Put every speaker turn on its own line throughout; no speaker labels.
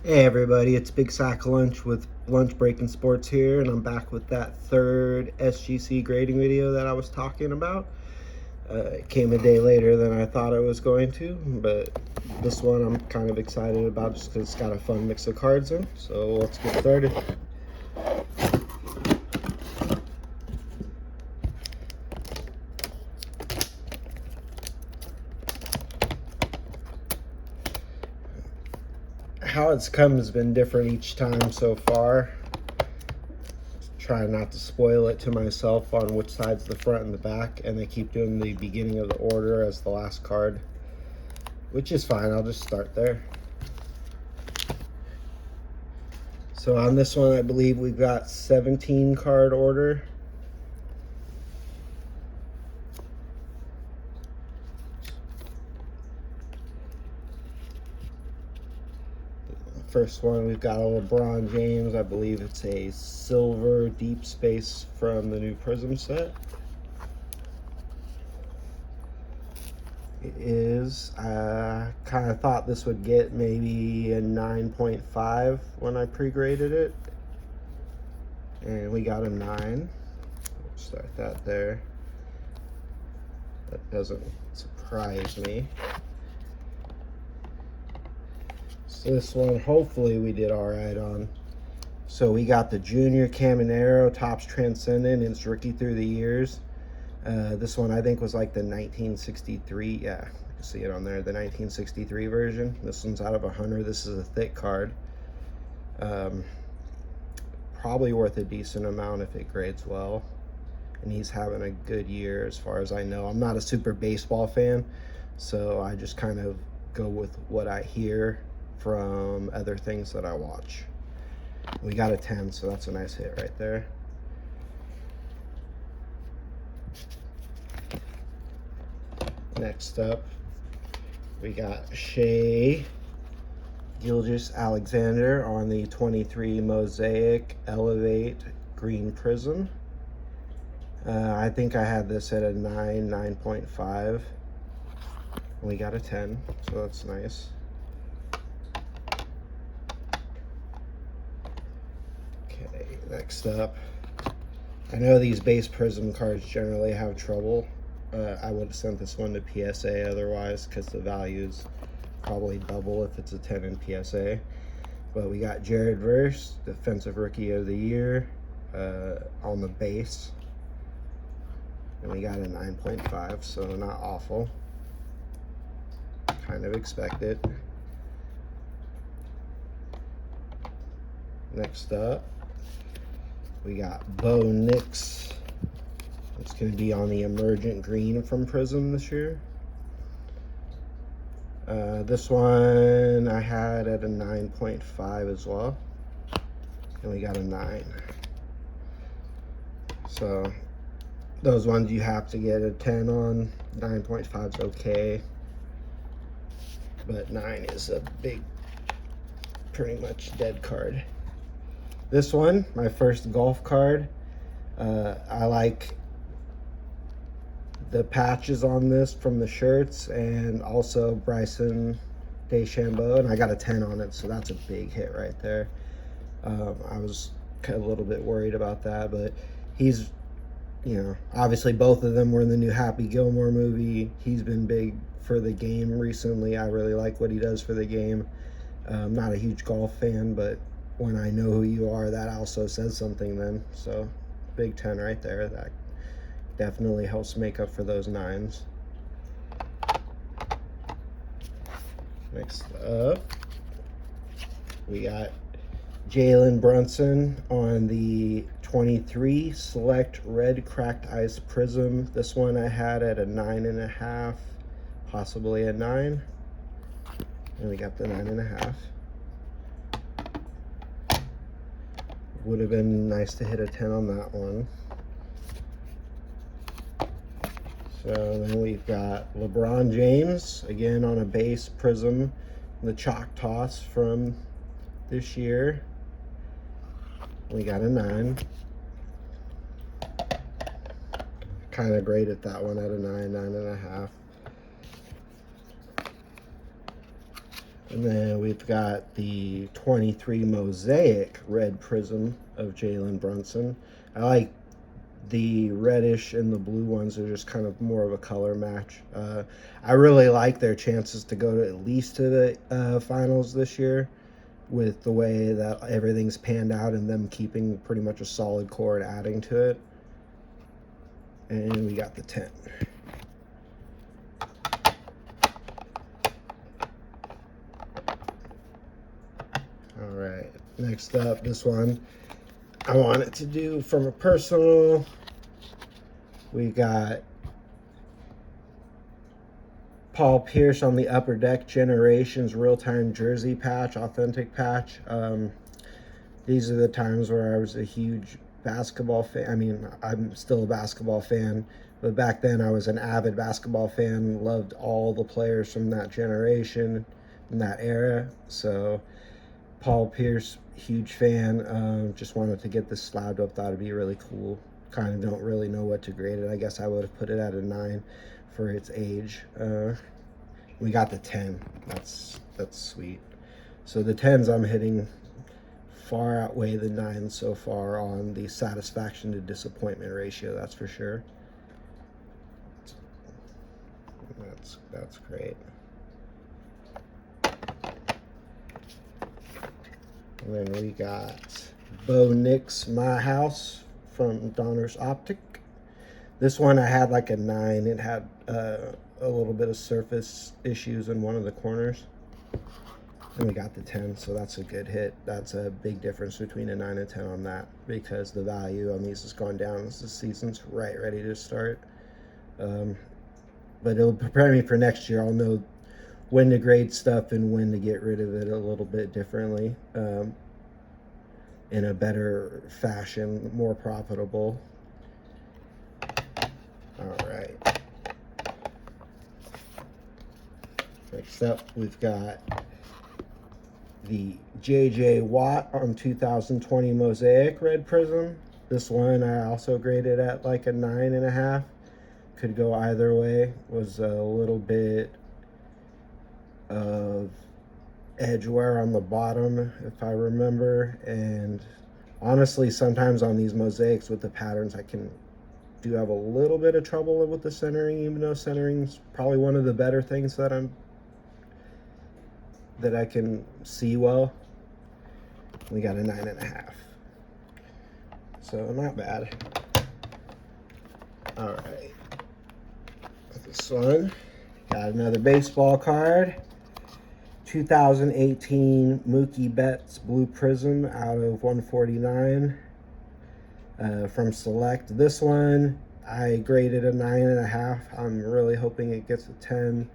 Hey everybody, it's Big Sack Lunch with Lunch Breaking Sports here, and I'm back with that third SGC grading video that I was talking about. It came a day later than I thought it was going to, but this one I'm kind of excited about just because it's got a fun mix of cards in. So let's get started. How it's come has been different each time so far. Try not to spoil it to myself on which side's the front and the back, and they keep doing the beginning of the order as the last card, which is fine. I'll just start there. So on this one, I believe we've got 17 card order. First one, we've got a LeBron James. I believe it's a silver deep space from the new Prism set. It is, I kind of thought this would get maybe a 9.5 when I pre-graded it. And we got a 9. Start that there. That doesn't surprise me. So this one, hopefully we did all right on. So we got the Junior Caminero Topps Transcendent. It's rookie through the years. This one I think was like the 1963. Yeah, you can see it on there. The 1963 version. This one's out of 100. This is a thick card. Probably worth a decent amount if it grades well. And he's having a good year as far as I know. I'm not a super baseball fan, so I just kind of go with what I hear from other things that I watch. We got a 10, so that's a nice hit right there. Next up, we got Shea Gilgeous-Alexander on the 23 Mosaic Elevate Green Prism. I think I had this at a 9.5. We got a 10, so that's nice. Okay, next up, I know these base Prism cards generally have trouble. I would have sent this one to PSA otherwise, because the value's probably double if it's a 10 in PSA. But we got Jared Verse, Defensive Rookie of the Year, on the base. And we got a 9.5, so not awful. Kind of expect it. Next up, we got Bo Nix. It's going to be on the Emergent Green from Prism this year. This one I had at a 9.5 as well. And we got a 9. So those ones you have to get a 10 on. 9.5 is okay. But 9 is a big, pretty much dead card. This one, my first golf card. I like the patches on this from the shirts, and also Bryson DeChambeau, and I got a 10 on it, so that's a big hit right there. I was a little bit worried about that, but he's, you know, obviously both of them were in the new Happy Gilmore movie. He's been big for the game recently. I really like what he does for the game. I'm not a huge golf fan, but when I know who you are, that also says something then. So big 10 right there. That definitely helps make up for those 9s. Next up, we got Jalen Brunson on the 23 Select Red Cracked Ice Prism. This one I had at a 9.5, possibly a 9. And we got the 9.5. Would have been nice to hit a 10 on that one. So then we've got LeBron James, again on a base Prism, the Choctaws from this year. We got a 9. Kind of graded that one at a 9, 9.5. And then we've got the 23 Mosaic Red Prism of Jalen Brunson. I like the reddish and the blue ones are just kind of more of a color match. I really like their chances to go to at least to the finals this year with the way that everything's panned out and them keeping pretty much a solid core and adding to it. And we got the 10. All right, next up, this one I wanted to do from a personal. We got Paul Pierce on the Upper Deck Generations real-time jersey patch, authentic patch. These are the times where I was a huge basketball fan. I mean, I'm still a basketball fan, but back then I was an avid basketball fan, loved all the players from that generation in that era. So Paul Pierce, huge fan. Just wanted to get this slabbed up, thought it'd be really cool. Kind of don't really know what to grade it. I guess I would have put it at a 9 for its age. We got the 10. That's sweet. So the 10s I'm hitting far outweigh the 9s so far on the satisfaction to disappointment ratio, that's for sure. That's great. And then we got Bo Nix My House from Donruss Optic. This one I had like a 9. It had a little bit of surface issues in one of the corners. And we got the 10, so that's a good hit. That's a big difference between a 9 and 10 on that because the value on these has gone down as the season's ready to start. But it'll prepare me for next year. I'll know when to grade stuff and when to get rid of it a little bit differently, in a better fashion, more profitable. All right. Next up, we've got the JJ Watt on 2020 Mosaic Red Prism. This one I also graded at like a 9.5. Could go either way. Was a little bit of edge wear on the bottom, if I remember. And honestly, sometimes on these mosaics with the patterns, I do have a little bit of trouble with the centering, even though centering's probably one of the better things that I can see well. We got a 9.5. So not bad. All right. This one, got another baseball card. 2018 Mookie Betts Blue Prism out of 149 from Select. This one I graded a 9.5. I'm really hoping it gets a 10.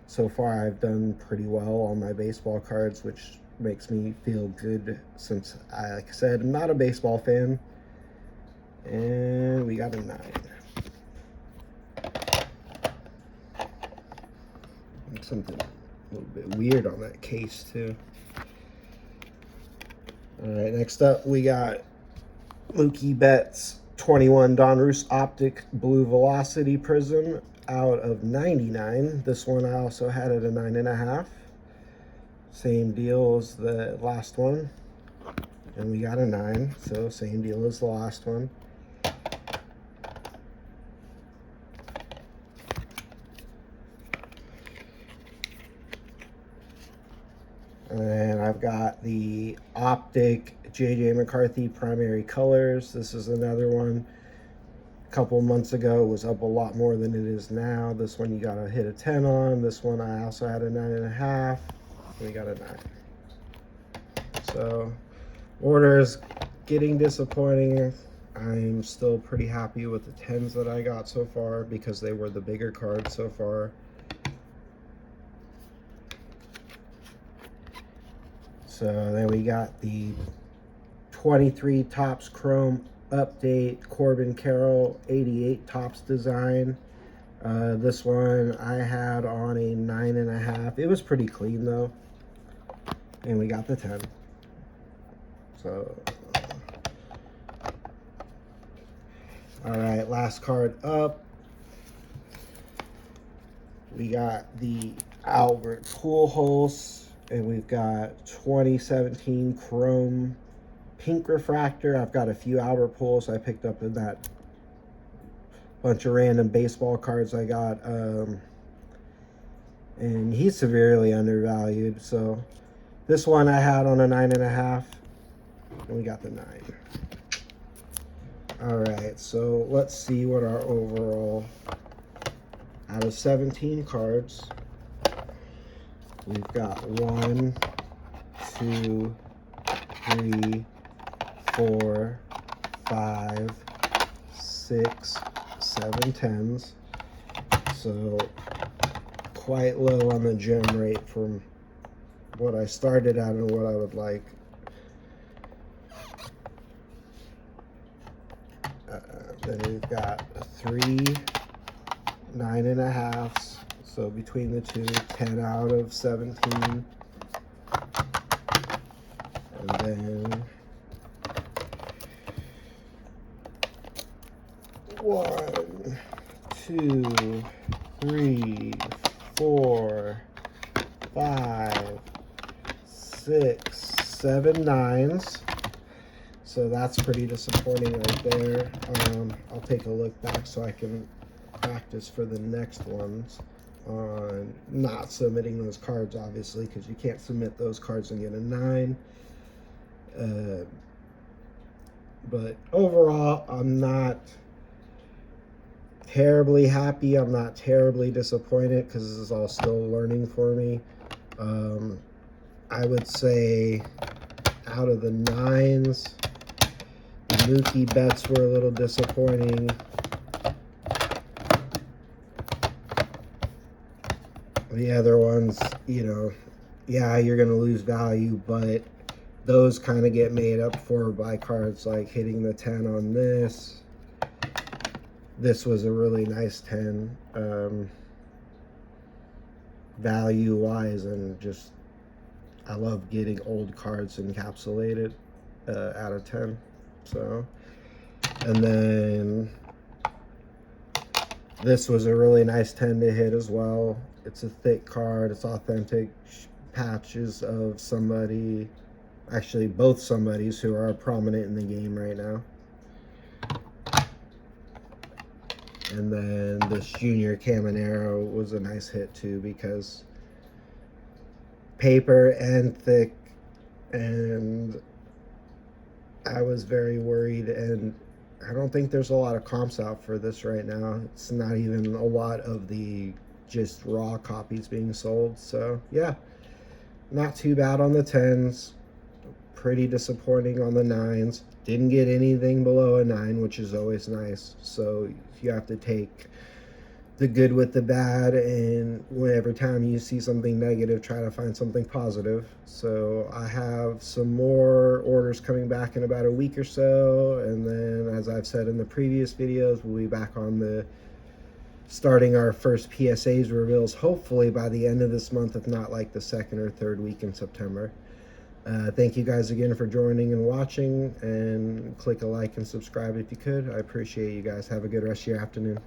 So far I've done pretty well on my baseball cards, which makes me feel good since like I said, I'm not a baseball fan. And we got a 9. Something a little bit weird on that case too. All right, next up we got Mookie Betts 21 Donruss Optic Blue Velocity Prism out of 99. This one I also had at a 9.5. Same deal as the last one. And we got a 9, so same deal as the last one. And I've got the Optic JJ McCarthy Primary Colors. This is another one. A couple months ago, it was up a lot more than it is now. This one you got to hit a 10 on. This one I also had a 9.5. We got a 9. So order is getting disappointing. I'm still pretty happy with the 10s that I got so far because they were the bigger cards so far. So then we got the 23 Topps Chrome Update Corbin Carroll 88 Topps design. This one I had on a 9.5. It was pretty clean though. And we got the 10. So, all right, last card up. We got the Albert Pujols, and we've got 2017 Chrome Pink Refractor. I've got a few Albert Pujols I picked up in that bunch of random baseball cards I got. And he's severely undervalued. So this one I had on a 9.5, and we got the 9. All right, so let's see what our overall, out of 17 cards, we've got 1, 2, 3, 4, 5, 6, 7 10s. So quite low on the gem rate from what I started at and what I would like. Then we've got 3 9.5s. So between the two, 10 out of 17. And then 1, 2, 3, 4, 5, 6, 7 9s. So that's pretty disappointing right there. I'll take a look back so I can practice for the next ones on not submitting those cards, obviously, because you can't submit those cards and get a 9. But overall, I'm not terribly happy. I'm not terribly disappointed because this is all still learning for me. I would say out of the 9s, the Mookie Betts were a little disappointing. The other ones, you know, yeah, you're going to lose value, but those kind of get made up for by cards like hitting the 10 on this. This was a really nice 10, value-wise, and just, I love getting old cards encapsulated out of 10. So, and then this was a really nice 10 to hit as well. It's a thick card. It's authentic patches of somebody, actually both somebodies who are prominent in the game right now. And then this Junior Caminero was a nice hit too, because paper and thick, and I was very worried, and I don't think there's a lot of comps out for this right now. It's not even a lot of the just raw copies being sold. So yeah, not too bad on the 10s, pretty disappointing on the 9s. Didn't get anything below a 9, which is always nice. So you have to take the good with the bad, and every time you see something negative, try to find something positive. So I have some more orders coming back in about a week or so, and then, as I've said in the previous videos, we'll be back on the starting our first PSAs reveals hopefully by the end of this month, if not like the 2nd or 3rd week in September. Thank you guys again for joining and watching, and click a like and subscribe if you could. I appreciate you guys. Have a good rest of your afternoon.